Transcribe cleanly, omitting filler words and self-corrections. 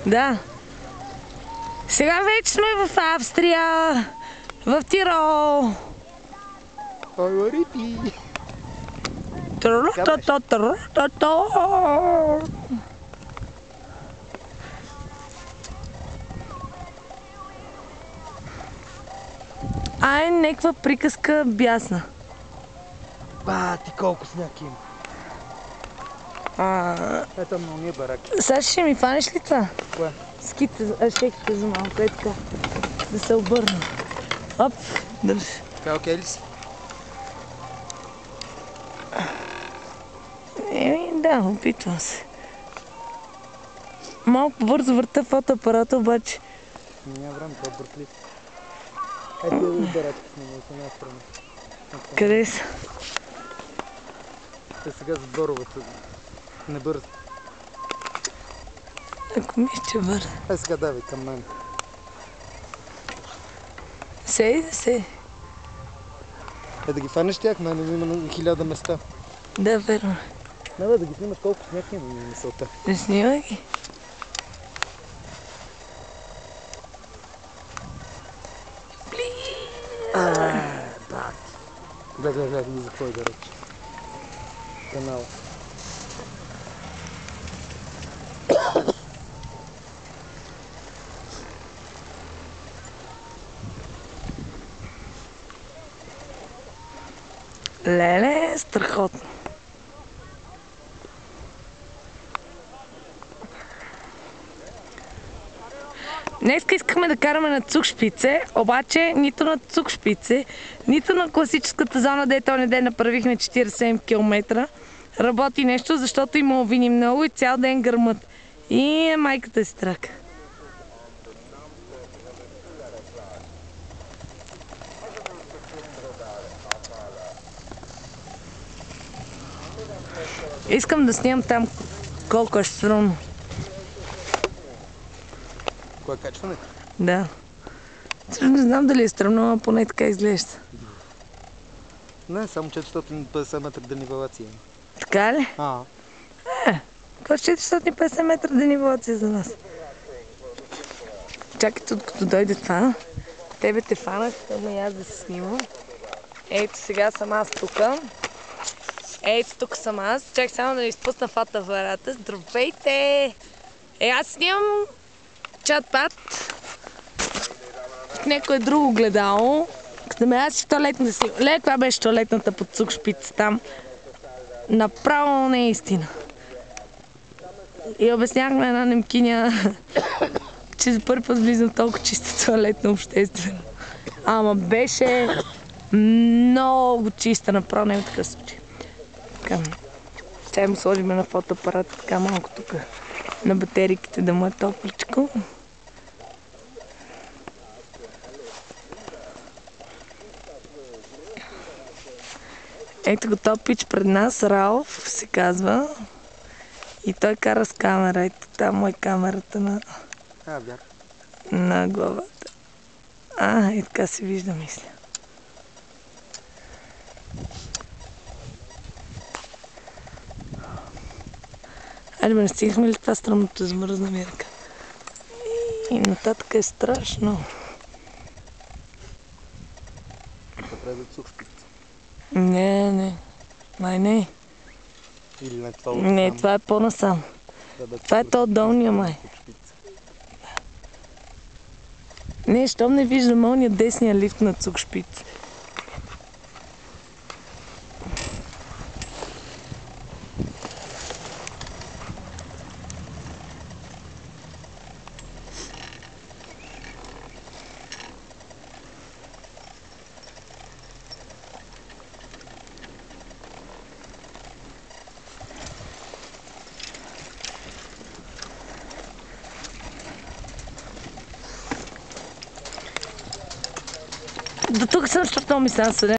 Да. Сега вече сме в Австрия, в Тирол. Ай, някаква приказка бясна. Ти колко сняг има. Ето на уния бараки. Сега ще ми фанеш ли това? Кое? Шеките за малко, е така. Да се обърна. Оп, държи. Така окей ли си? Да, опитвам се. Малко бързо върта фотоапарата, обаче. Няма време, това е бъртлив. Ето и барачки сме от една страна. Къде са? Те сега за Боровата. Не бързо. Ако ми ще бързо. Сега давай към мен. Сей. Да ги фанеш тях, но има на 1000 места. Да, верно. Не бе, да ги снимат колко сняг има на мисълта. Не снимай ги. Бат. Гледай за какво да рече. Канал. Леле, страхотно. Днеска искахме да караме на Цугшпице, обаче нито на Цугшпице, нито на класическата зона, дето онзи ден направихме 47 км. Работи нещо, защото има овини много и цял ден гърмат. И майката си трака. Искам да снимам там колко е струмно. Кое е качването? Да. Не знам дали е стръмно, но поне така изглежда. Не, само 450 метра денивелация. Така ли? Какво 450 метра денивелация за нас? Чакайте, като дойде това. Тебе те фанах, ама аз да се снимам. Ето сега съм аз тук. Ето тук съм аз. Чакай само да ви изпусна фотоапарата. Здравейте! Аз снимам чат-пат в някое друго гледало. Като ме аз си туалетната си. Ле, това беше туалетната под Цугшпиц там. Направо не е истина. И обяснявах на една немкиня, че за първи път влизам в толкова чиста туалетна обществена. Ама беше много чиста, направо не е такъв случай. Така, сега му сложим на фотоапарата така малко тук на батериките да му е топличко. Ето го топич пред нас, Ралф се казва. И той кара с камера. Ето там му е камерата на главата. И така се вижда, мисля. Айде бе, не стигнахме ли това стръмното замръзна мирка? И нататък е страшно. Това трябва да е Цугшпиц. Не. Май не. Или не това Не, това е по-насам. Това е то долния май. Не, щом не виждам ония десния лифт на Цугшпиц. До тук съм, защото ми стана съден.